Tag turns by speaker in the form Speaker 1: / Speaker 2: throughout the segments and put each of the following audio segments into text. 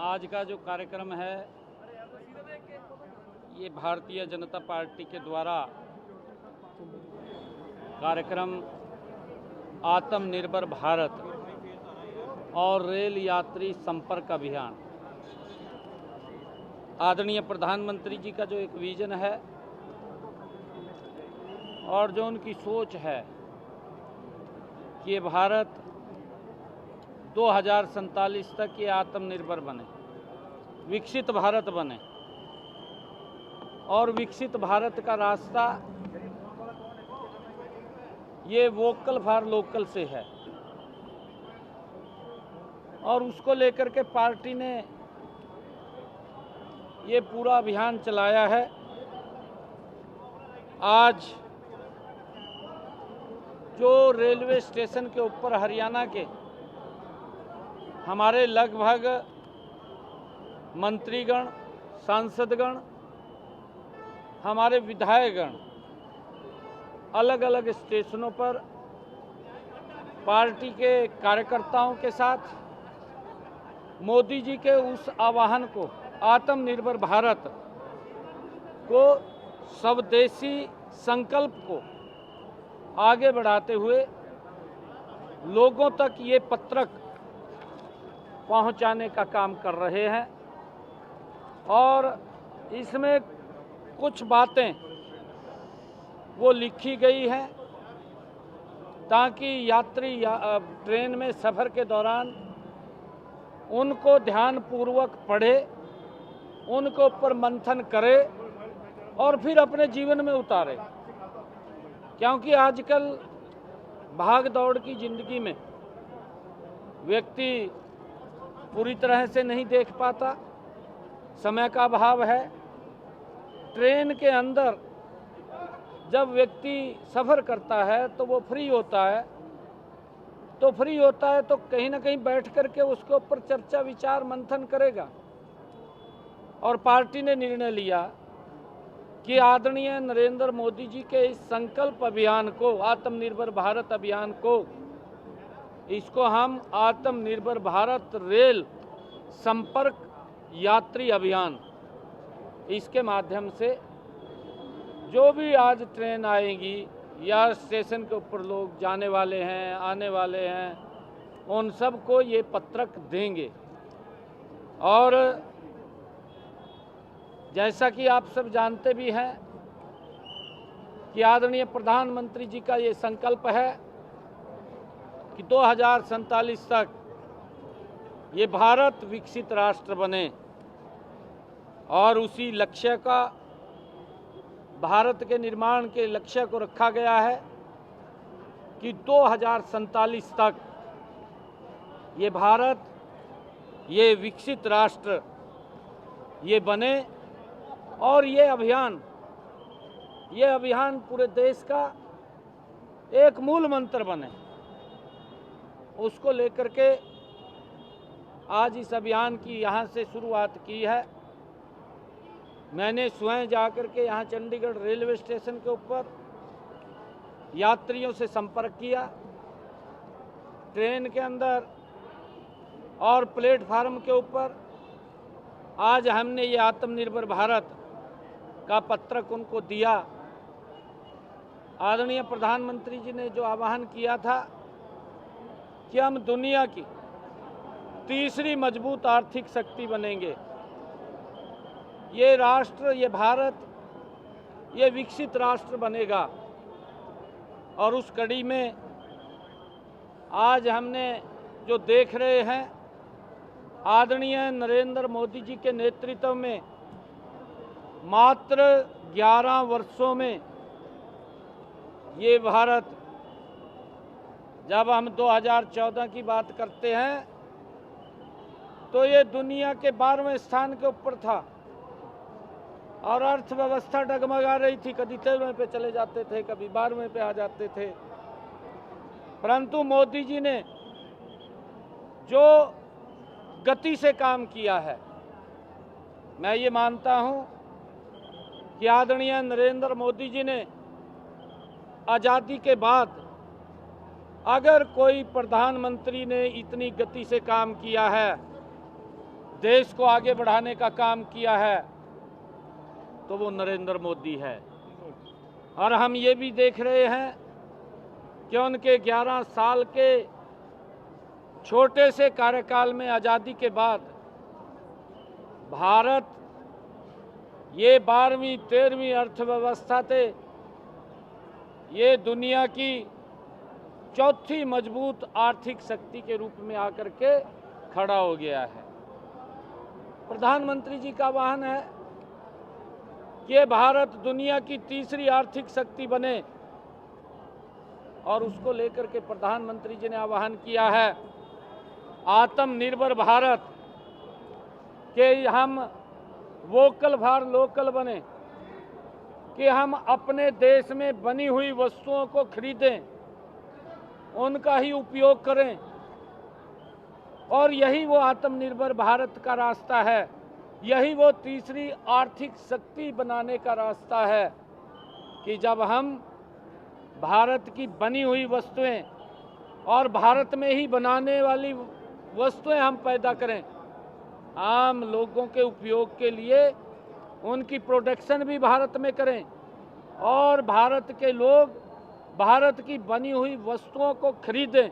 Speaker 1: आज का जो कार्यक्रम है ये भारतीय जनता पार्टी के द्वारा कार्यक्रम आत्मनिर्भर भारत और रेल यात्री संपर्क अभियान, आदरणीय प्रधानमंत्री जी का जो एक विजन है और जो उनकी सोच है कि ये भारत 2047 तक ये आत्मनिर्भर बने, विकसित भारत बने। और विकसित भारत का रास्ता ये वोकल फॉर लोकल से है और उसको लेकर के पार्टी ने ये पूरा अभियान चलाया है। आज जो रेलवे स्टेशन के ऊपर हरियाणा के हमारे लगभग मंत्रीगण, सांसदगण, हमारे विधायकगण अलग अलग स्टेशनों पर पार्टी के कार्यकर्ताओं के साथ मोदी जी के उस आह्वान को, आत्मनिर्भर भारत को, स्वदेशी संकल्प को आगे बढ़ाते हुए लोगों तक ये पत्रक पहुंचाने का काम कर रहे हैं। और इसमें कुछ बातें वो लिखी गई हैं ताकि यात्री ट्रेन में सफ़र के दौरान उनको ध्यानपूर्वक पढ़े, उनके ऊपर मंथन करे और फिर अपने जीवन में उतारे। क्योंकि आजकल भाग दौड़ की ज़िंदगी में व्यक्ति पूरी तरह से नहीं देख पाता, समय का अभाव है। ट्रेन के अंदर जब व्यक्ति सफ़र करता है तो वो फ्री होता है, तो कहीं ना कहीं बैठ करके उसके ऊपर चर्चा विचार मंथन करेगा। और पार्टी ने निर्णय लिया कि आदरणीय नरेंद्र मोदी जी के इस संकल्प अभियान को, आत्मनिर्भर भारत अभियान को, इसको हम आत्मनिर्भर भारत रेल संपर्क यात्री अभियान, इसके माध्यम से जो भी आज ट्रेन आएगी या स्टेशन के ऊपर लोग जाने वाले हैं, आने वाले हैं, उन सब को ये पत्रक देंगे। और जैसा कि आप सब जानते भी हैं कि आदरणीय प्रधानमंत्री जी का ये संकल्प है कि 2047 तक ये भारत विकसित राष्ट्र बने। और उसी लक्ष्य का, भारत के निर्माण के लक्ष्य को रखा गया है कि 2047 तक ये भारत, ये विकसित राष्ट्र ये बने। और ये अभियान पूरे देश का एक मूल मंत्र बने, उसको लेकर के आज इस अभियान की यहाँ से शुरुआत की है। मैंने स्वयं जाकर के यहाँ चंडीगढ़ रेलवे स्टेशन के ऊपर यात्रियों से संपर्क किया, ट्रेन के अंदर और प्लेटफार्म के ऊपर। आज हमने ये आत्मनिर्भर भारत का पत्रक उनको दिया। आदरणीय प्रधानमंत्री जी ने जो आह्वान किया था कि हम दुनिया की तीसरी मजबूत आर्थिक शक्ति बनेंगे, ये राष्ट्र, ये भारत, ये विकसित राष्ट्र बनेगा। और उस कड़ी में आज हमने जो देख रहे हैं, आदरणीय नरेंद्र मोदी जी के नेतृत्व में मात्र 11 वर्षों में ये भारत, जब हम 2014 की बात करते हैं तो ये दुनिया के 12वें स्थान के ऊपर था और अर्थव्यवस्था डगमगा रही थी। कभी 13वें पे चले जाते थे, कभी 12वें पे आ जाते थे। परंतु मोदी जी ने जो गति से काम किया है, मैं ये मानता हूँ कि आदरणीय नरेंद्र मोदी जी ने आज़ादी के बाद अगर कोई प्रधानमंत्री ने इतनी गति से काम किया है देश को आगे बढ़ाने का काम किया है तो वो नरेंद्र मोदी है। और हम ये भी देख रहे हैं कि उनके 11 साल के छोटे से कार्यकाल में आज़ादी के बाद भारत ये 12वीं 13वीं अर्थव्यवस्था थे, ये दुनिया की चौथी मजबूत आर्थिक शक्ति के रूप में आकर के खड़ा हो गया है। प्रधानमंत्री जी का आह्वान है कि भारत दुनिया की तीसरी आर्थिक शक्ति बने और उसको लेकर के प्रधानमंत्री जी ने आह्वान किया है आत्मनिर्भर भारत के हम वोकल फॉर लोकल बने, कि हम अपने देश में बनी हुई वस्तुओं को खरीदें, उनका ही उपयोग करें। और यही वो आत्मनिर्भर भारत का रास्ता है, यही वो तीसरी आर्थिक शक्ति बनाने का रास्ता है कि जब हम भारत की बनी हुई वस्तुएं और भारत में ही बनाने वाली वस्तुएं हम पैदा करें, आम लोगों के उपयोग के लिए उनकी प्रोडक्शन भी भारत में करें और भारत के लोग भारत की बनी हुई वस्तुओं को खरीदें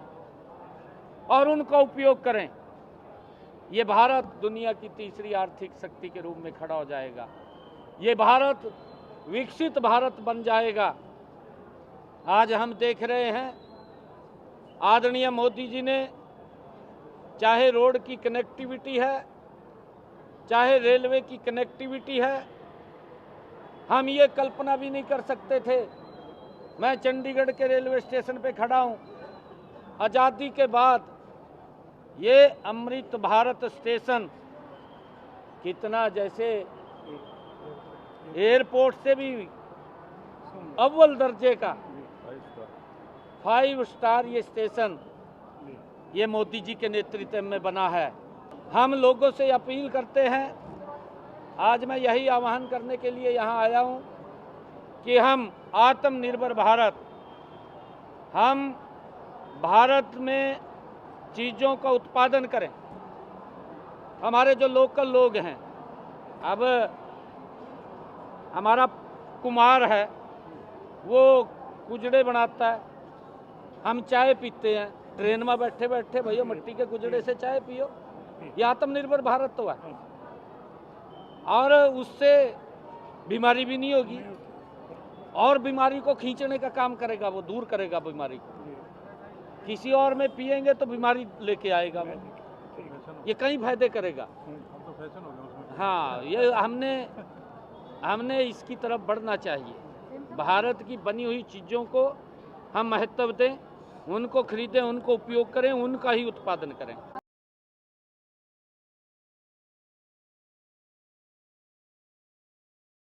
Speaker 1: और उनका उपयोग करें। ये भारत दुनिया की तीसरी आर्थिक शक्ति के रूप में खड़ा हो जाएगा। ये भारत विकसित भारत बन जाएगा। आज हम देख रहे हैं आदरणीय मोदी जी ने, चाहे रोड की कनेक्टिविटी है, चाहे रेलवे की कनेक्टिविटी है, हम ये कल्पना भी नहीं कर सकते थे। मैं चंडीगढ़ के रेलवे स्टेशन पे खड़ा हूँ। आज़ादी के बाद ये अमृत भारत स्टेशन कितना जैसे एयरपोर्ट से भी अव्वल दर्जे का 5 स्टार ये स्टेशन ये मोदी जी के नेतृत्व में बना है। हम लोगों से अपील करते हैं, आज मैं यही आह्वान करने के लिए यहाँ आया हूँ कि हम आत्मनिर्भर भारत, हम भारत में चीज़ों का उत्पादन करें। हमारे जो लोकल लोग हैं, अब हमारा कुमार है वो कुजड़े बनाता है, हम चाय पीते हैं, ट्रेन में बैठे बैठे भैया मिट्टी के कुजड़े से चाय पियो, ये आत्मनिर्भर भारत तो है। और उससे बीमारी भी नहीं होगी और बीमारी को खींचने का काम करेगा, वो दूर करेगा बीमारी को। किसी और में पिएंगे तो बीमारी लेके आएगा वो, ये कई फायदे करेगा। हाँ, ये हमने इसकी तरफ बढ़ना चाहिए। भारत की बनी हुई चीज़ों को हम महत्व दें, उनको खरीदें, उनको उपयोग करें, उनका ही उत्पादन करें।